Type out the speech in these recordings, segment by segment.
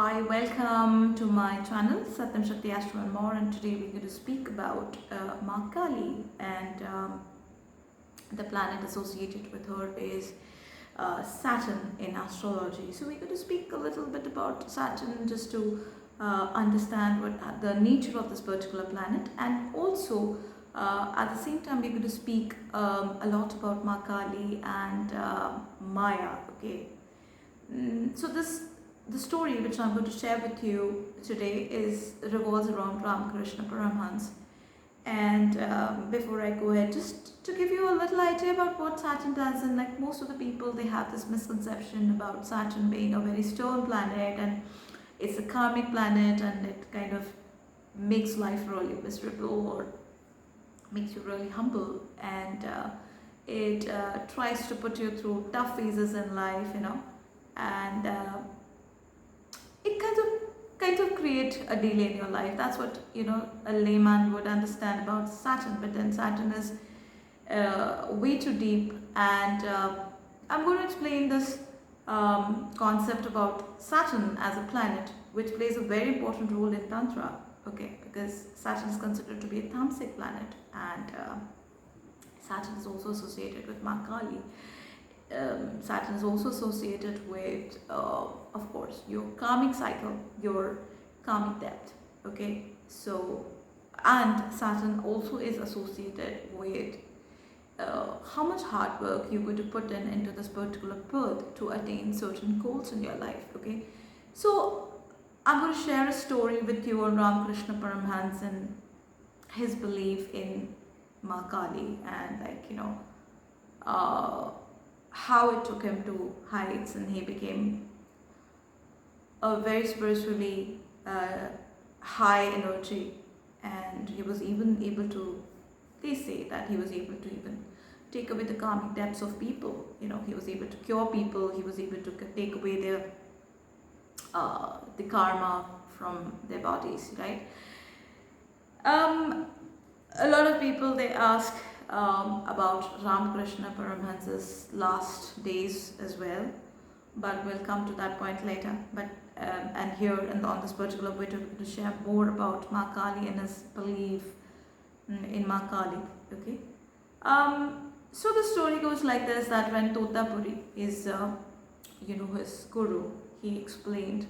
Hi, welcome to my channel SatyamShakti Astro and More, and today we're going to speak about Mahakali, and the planet associated with her is Saturn in astrology. So we're going to speak a little bit about Saturn just to understand what the nature of this particular planet, and also at the same time we're going to speak a lot about Mahakali and Maya. Okay, so the story which I'm going to share with you today revolves around Ramakrishna Paramhansa. And before I go ahead, just to give you a little idea about what Saturn does, and like most of the people, they have this misconception about Saturn being a very stern planet, and it's a karmic planet, and it kind of makes life really miserable or makes you really humble, and it tries to put you through tough phases in life, and it kind of create a delay in your life. That's what a layman would understand about Saturn. But then Saturn is way too deep, and I'm going to explain this concept about Saturn as a planet, which plays a very important role in Tantra. Okay, because Saturn is considered to be a Tantric planet, and Saturn is also associated with Mahakali. Saturn is also associated with, of course, your karmic cycle, your karmic depth. Okay, so, and Saturn also is associated with how much hard work you're going to put into this particular birth to attain certain goals in your life. Okay, so I'm going to share a story with you on Ramakrishna Paramhansa and his belief in Mahakali, and how it took him to heights, and he became a very spiritually high energy, and he was even able to, they say that he was able to even take away the karmic debts of people. He was able to cure people, he was able to take away their the karma from their bodies, right? A lot of people, they ask about Ramakrishna Paramhansa's last days as well, but we'll come to that point later. But and here and on this particular video, we're going to share more about Mahakali and his belief in Mahakali. Okay, so the story goes like this: that when Totapuri is his guru, he explained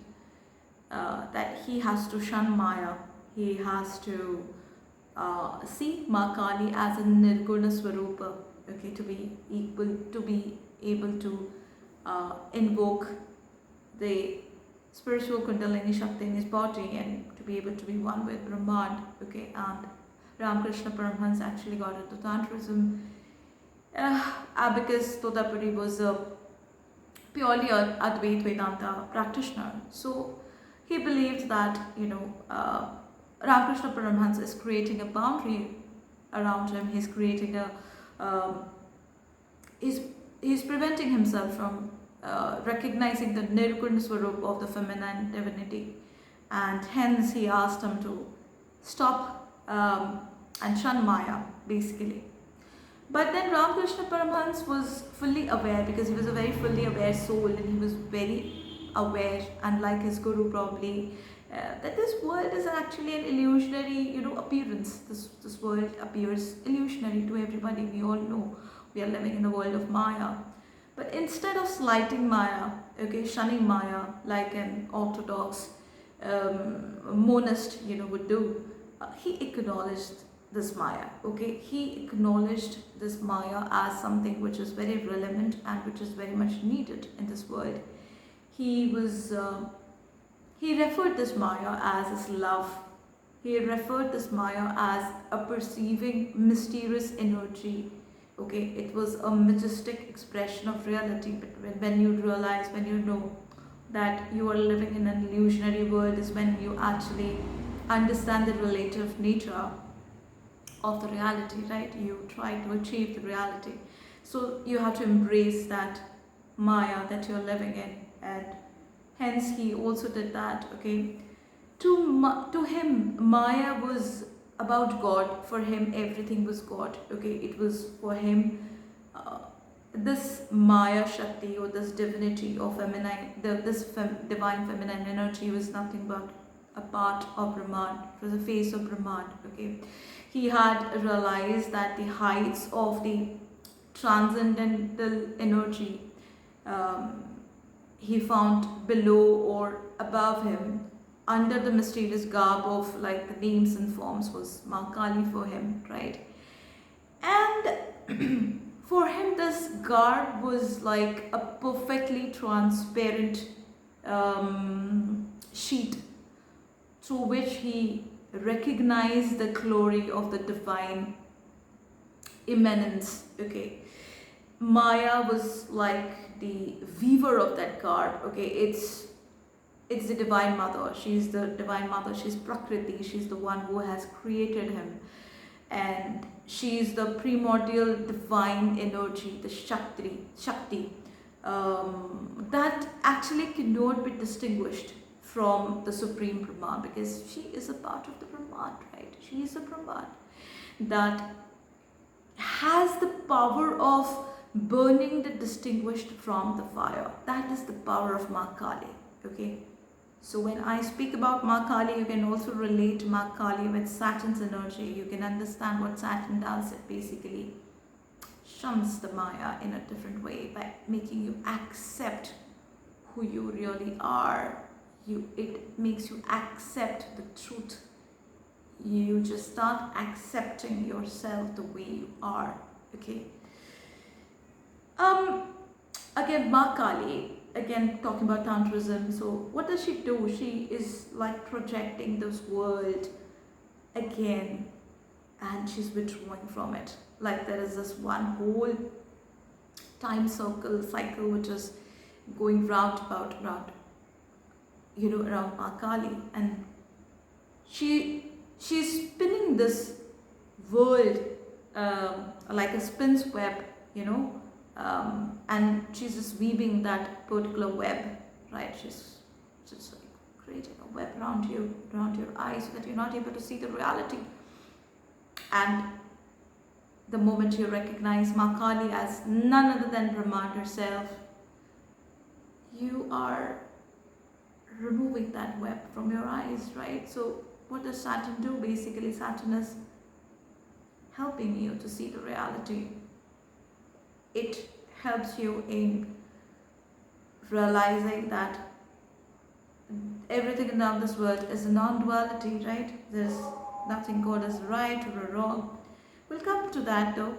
that he has to shun Maya, he has to see Mahakali as a Nirguna Swarupa, okay, to be able to invoke the spiritual Kundalini Shakti in his body, and to be able to be one with Brahman. Okay, and Ramakrishna Paramhansa actually got into Tantrism because Totapuri was a purely Advaita Vedanta practitioner. So he believed that Ramakrishna Paramhansa is creating a boundary around him. He's creating he's preventing himself from recognizing the Nirguna Swarup of the feminine divinity, and hence he asked him to stop and shun Maya, basically. But then Ramakrishna Paramhansa was fully aware, because he was a very fully aware soul, and he was very aware, unlike his guru probably, that this world is actually an illusionary, appearance. This world appears illusionary to everybody. We all know we are living in the world of Maya. But instead of slighting Maya, okay, shunning Maya like an orthodox monist, would do, he acknowledged this Maya. Okay, he acknowledged this Maya as something which is very relevant and which is very much needed in this world. He referred this Maya as his love. He referred this Maya as a perceiving, mysterious energy. Okay, it was a majestic expression of reality. But when you realize, when you know that you are living in an illusionary world, is when you actually understand the relative nature of the reality, right? You try to achieve the reality. So you have to embrace that Maya that you're living in, and hence he also did that. Okay, to him Maya was about God. For him everything was God. Okay, it was for him this Maya Shakti, or this divinity or feminine, divine feminine energy, was nothing but a part of Brahman, it was the face of Brahman. Okay, he had realized that the heights of the transcendental energy he found below or above him, under the mysterious garb of like the names and forms, was Mahakali for him, right? And for him, this garb was like a perfectly transparent sheet through which he recognized the glory of the divine immanence. Okay, Maya was like the weaver of that garb. Okay, it's the divine mother. She's the divine mother. She's Prakriti. She's the one who has created him, and she is the primordial divine energy, the Shakti, that actually cannot be distinguished from the Supreme Brahman, because she is a part of the Brahman, right? She is a Brahman that has the power of burning the distinguished from the fire. That is the power of Mahakali. Okay. So when I speak about Mahakali, you can also relate Mahakali with Saturn's energy. You can understand what Saturn does. It basically shuns the Maya in a different way by making you accept who you really are. It makes you accept the truth. You just start accepting yourself the way you are. Okay. Again, Mahakali. Again, talking about Tantrism. So what does she do? She is like projecting this world again, and she's withdrawing from it. Like there is this one whole time cycle which is going round, around Mahakali, and she's spinning this world like a spin's web, and she's just weaving that particular web, right? She's just like creating a web around you, around your eyes, so that you're not able to see the reality. And the moment you recognize Mahakali as none other than Brahman herself, you are removing that web from your eyes, right? So what does Saturn do? Basically, Saturn is helping you to see the reality. It helps you in realizing that everything in this world is a non-duality, right? There's nothing God is right or wrong. We'll come to that though.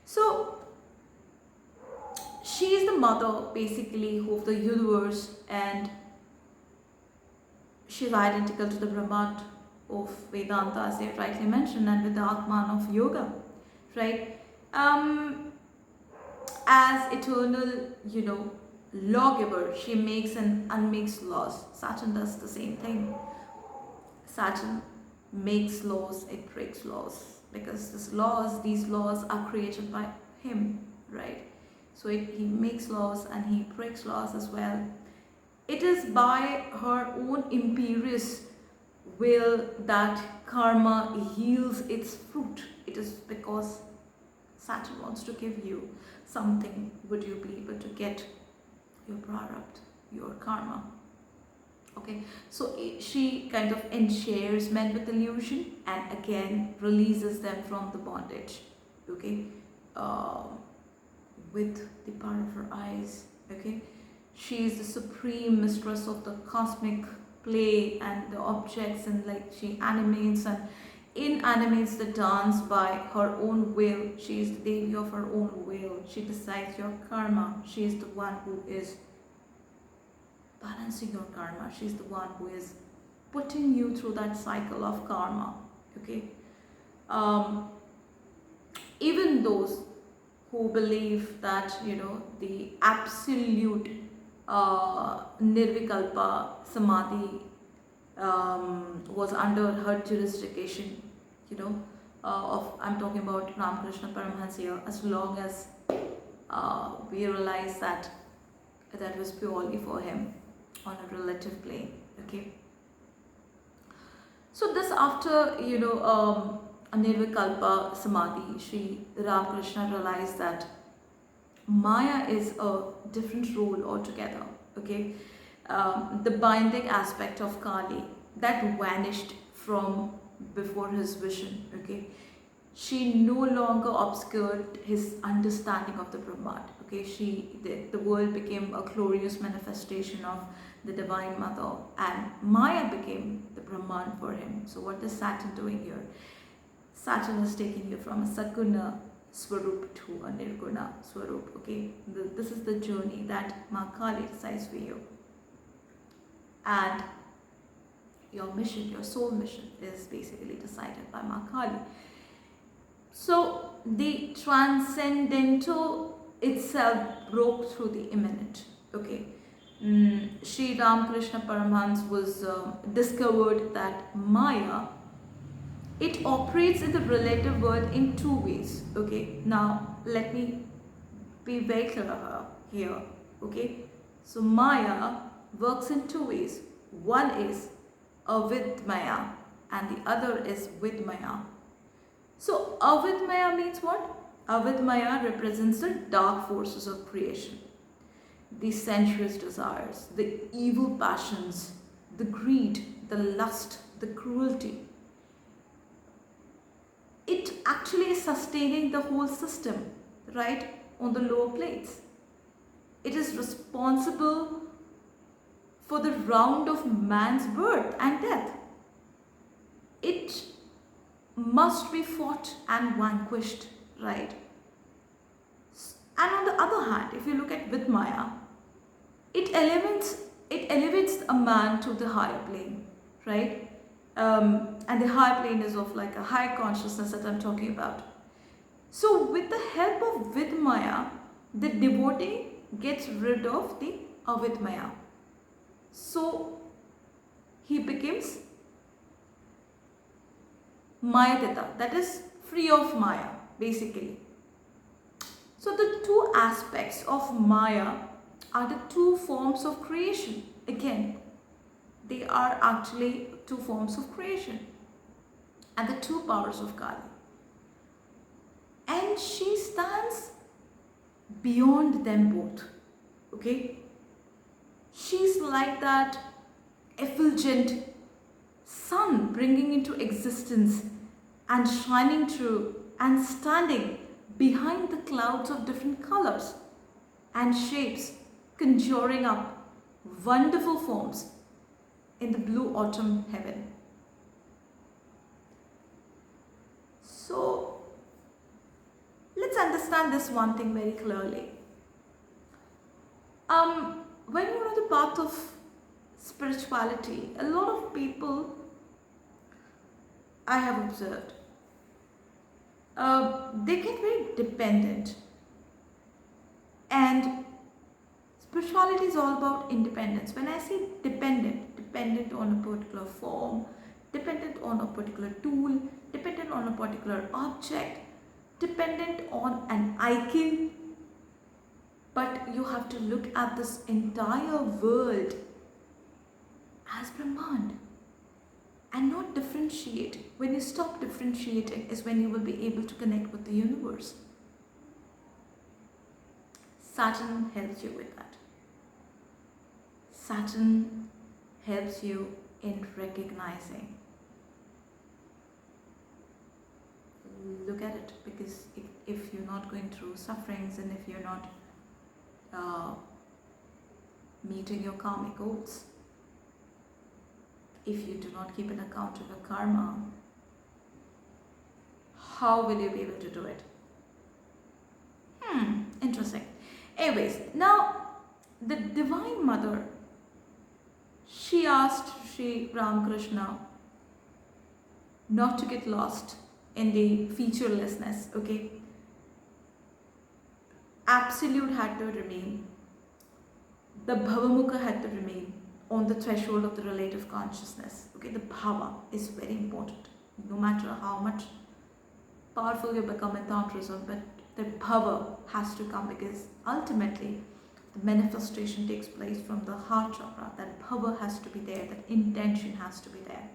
So she is the mother basically of the universe, and she's identical to the Brahman of Vedanta, as they rightly mentioned, and with the Atman of yoga, right? As eternal, lawgiver, she makes and unmakes laws. Saturn does the same thing. Saturn makes laws, it breaks laws, because these laws are created by him, right? So he makes laws and he breaks laws as well. It is by her own imperious will that karma yields its fruit. It is because Saturn wants to give you something. Would you be able to get your prarabdha, your karma? Okay, so she kind of ensnares men with illusion and again releases them from the bondage. Okay, with the power of her eyes. Okay, she is the supreme mistress of the cosmic play and the objects, and like she animates and inanimates the dance by her own will. She is the Devi of her own will. She decides your karma. She is the one who is balancing your karma. She's the one who is putting you through that cycle of karma. Okay. Even those who believe that the absolute nirvikalpa samadhi was under her jurisdiction, I'm talking about Ramakrishna Paramhansa here, as long as we realize that was purely for him on a relative plane. Okay, so this after a nirvikalpa samadhi, Sri Ramakrishna realized that Maya is a different role altogether. Okay, the binding aspect of Kali that vanished from before his vision. Okay, she no longer obscured his understanding of the Brahman. Okay, the world became a glorious manifestation of the Divine Mother, and Maya became the Brahman for him. So what is Saturn doing here? Saturn is taking you from a Saguna Swarup to a Nirguna Swarup. Okay, this is the journey that Mahakali decides for you, and your mission, your soul mission, is basically decided by Mahakali. So the transcendental itself broke through the immanent. Okay, Sri Ramakrishna Paramhansa was discovered that Maya, it operates in the relative world in two ways. Okay, now let me be very clear here. Okay, so Maya works in two ways. One is avidmaya and the other is vidmaya. So avidmaya means what? Avidmaya represents the dark forces of creation, the sensuous desires, the evil passions, the greed, the lust, the cruelty. It actually is sustaining the whole system, right, on the lower planes. It is responsible for the round of man's birth and death. It must be fought and vanquished, right? And on the other hand, if you look at Vidmaya, it elevates a man to the higher plane, right? And the higher plane is of like a high consciousness that I'm talking about. So with the help of Vidmaya, the devotee gets rid of the Avidmaya. So he becomes Mayatita, that is free of Maya, basically. So the two aspects of Maya are the two forms of creation. Again, they are actually two forms of creation and the two powers of Kali. And she stands beyond them both. Okay? She's like that effulgent sun bringing into existence and shining through and standing behind the clouds of different colors and shapes, conjuring up wonderful forms in the blue autumn heaven. So let's understand this one thing very clearly. When you're on the path of spirituality, a lot of people I have observed, they get very dependent, and spirituality is all about independence. When I say dependent on a particular form, dependent on a particular tool, dependent on a particular object, dependent on an icon, but you have to look at this entire world as Brahman and not differentiate. When you stop differentiating is when you will be able to connect with the universe. Saturn helps you with that. Saturn helps you in recognizing. Look at it, because if you're not going through sufferings and if you're not meeting your karmic goals, if you do not keep an account of your karma, how will you be able to do it? Interesting. Anyways, now the Divine Mother, she asked Sri Ramakrishna not to get lost in the featurelessness, okay? Absolute had to remain. The Bhavamukha had to remain on the threshold of the relative consciousness. Okay, the Bhava is very important. No matter how much powerful you become in Tantrism, but the Bhava has to come, because ultimately the manifestation takes place from the heart chakra. That Bhava has to be there, that intention has to be there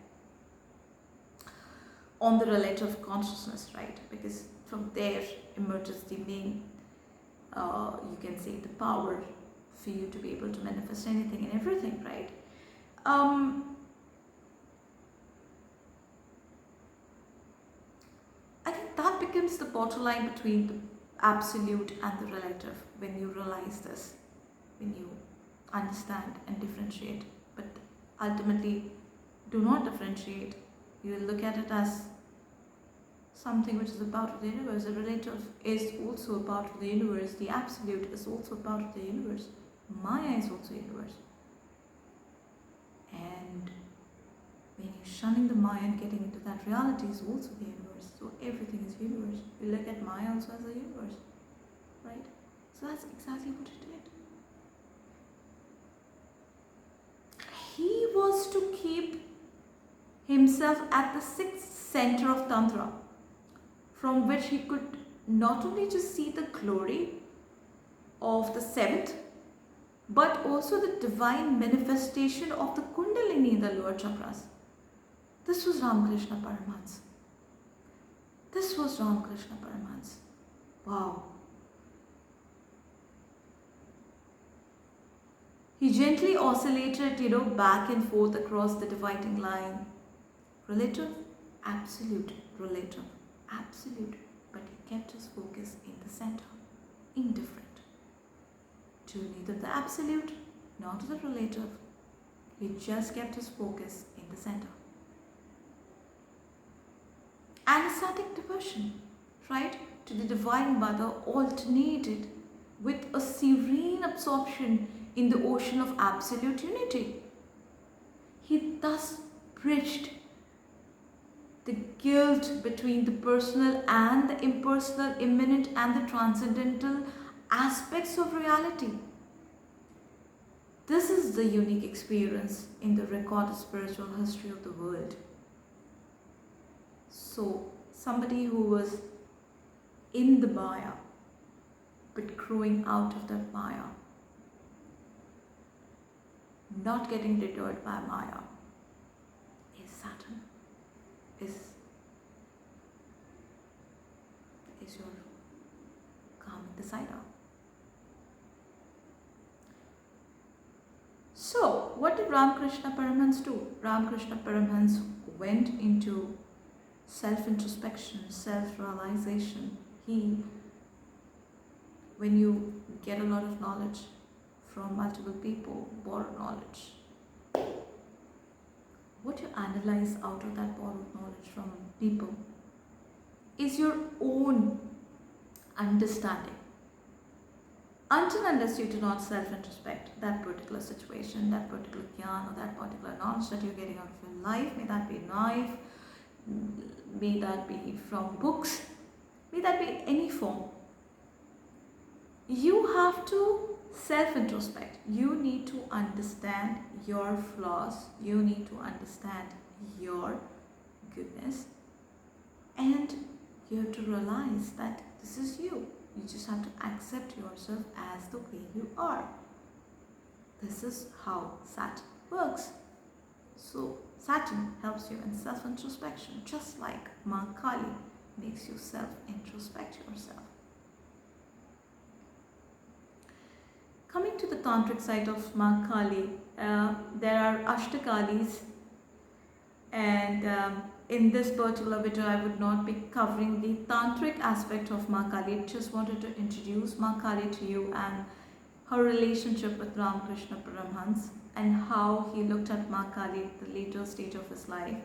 on the relative consciousness, right? Because from there emerges the main you can say the power for you to be able to manifest anything and everything, right? I think that becomes the borderline between the absolute and the relative when you realize this, when you understand and differentiate. But ultimately, do not differentiate. You will look at it as something which is a part of the universe. The relative is also a part of the universe. The absolute is also a part of the universe. Maya is also universe. And when you're shunning the Maya and getting into that reality is also the universe. So everything is universe. You look at Maya also as a universe, right? So that's exactly what it did. He was to keep himself at the sixth center of Tantra, from which he could not only just see the glory of the seventh, but also the divine manifestation of the Kundalini in the lower chakras. This was Ramakrishna Paramhansa. This was Ramakrishna Paramhansa. Wow. He gently oscillated, back and forth across the dividing line. Relative, absolute, relative, absolute. But he kept his focus in the center, indifferent to neither the absolute nor to the relative. He just kept his focus in the center. And ecstatic devotion, right, to the Divine Mother alternated with a serene absorption in the ocean of absolute unity. He thus bridged the guilt between the personal and the impersonal, immanent and the transcendental aspects of reality. This is the unique experience in the recorded spiritual history of the world. So, somebody who was in the Maya, but growing out of that Maya, not getting deterred by Maya, is Saturn, is your calming the side out. So, what did Ramakrishna Paramhansa do? Ramakrishna Paramhansa went into self-introspection, self-realization. When you get a lot of knowledge from multiple people, borrowed knowledge, what you analyze out of that borrowed knowledge from people is your own understanding. Until unless you do not self-introspect that particular situation, that particular jnana, or that particular knowledge that you're getting out of your life, may that be life, may that be from books, may that be any form, you have to self-introspect. You need to understand your flaws, you need to understand your goodness, and you have to realize that this is you. You just have to accept yourself as the way you are. This is how Saturn works. So Saturn helps you in self-introspection, just like Mahakal makes you self-introspect yourself. Coming to the Tantric side of Mahakal, there are Ashtakalis, and in this particular video I would not be covering the Tantric aspect of Mahakal. Just wanted to introduce Mahakal to you and her relationship with Ramakrishna Paramhansa and how he looked at Mahakal at the later stage of his life.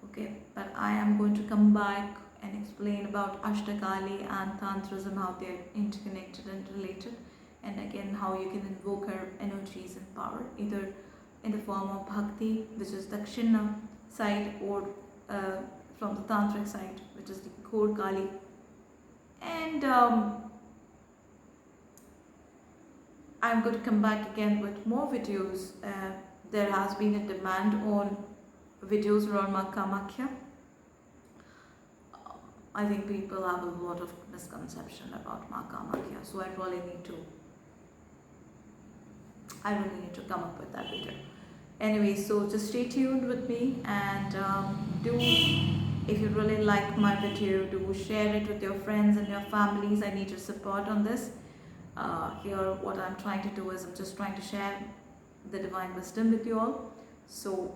Okay, but I am going to come back and explain about Ashtakali and Tantrism, how they are interconnected and related, and again how you can invoke her energies and power either in the form of Bhakti, which is Dakshina side, or from the Tantric side, which is the core Kali. And I'm going to come back again with more videos. There has been a demand on videos around Mahakamakya. I think people have a lot of misconception about Mahakamakya, so I really need to come up with that video. Anyway, so just stay tuned with me, and if you really like my video, do share it with your friends and your families. I need your support on this. Here what I'm trying to do is I'm just trying to share the divine wisdom with you all. So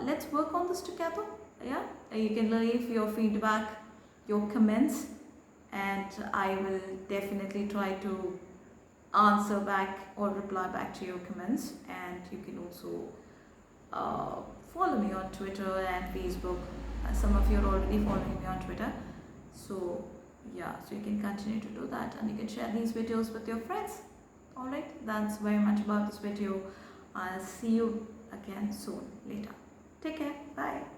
let's work on this together. Yeah, you can leave your feedback, your comments, and I will definitely try to answer back or reply back to your comments. And you can also follow me on Twitter and Facebook. Some of you are already following me on Twitter, so yeah, so you can continue to do that, and you can share these videos with your friends. All right, that's very much about this video. I'll see you again soon later. Take care. Bye.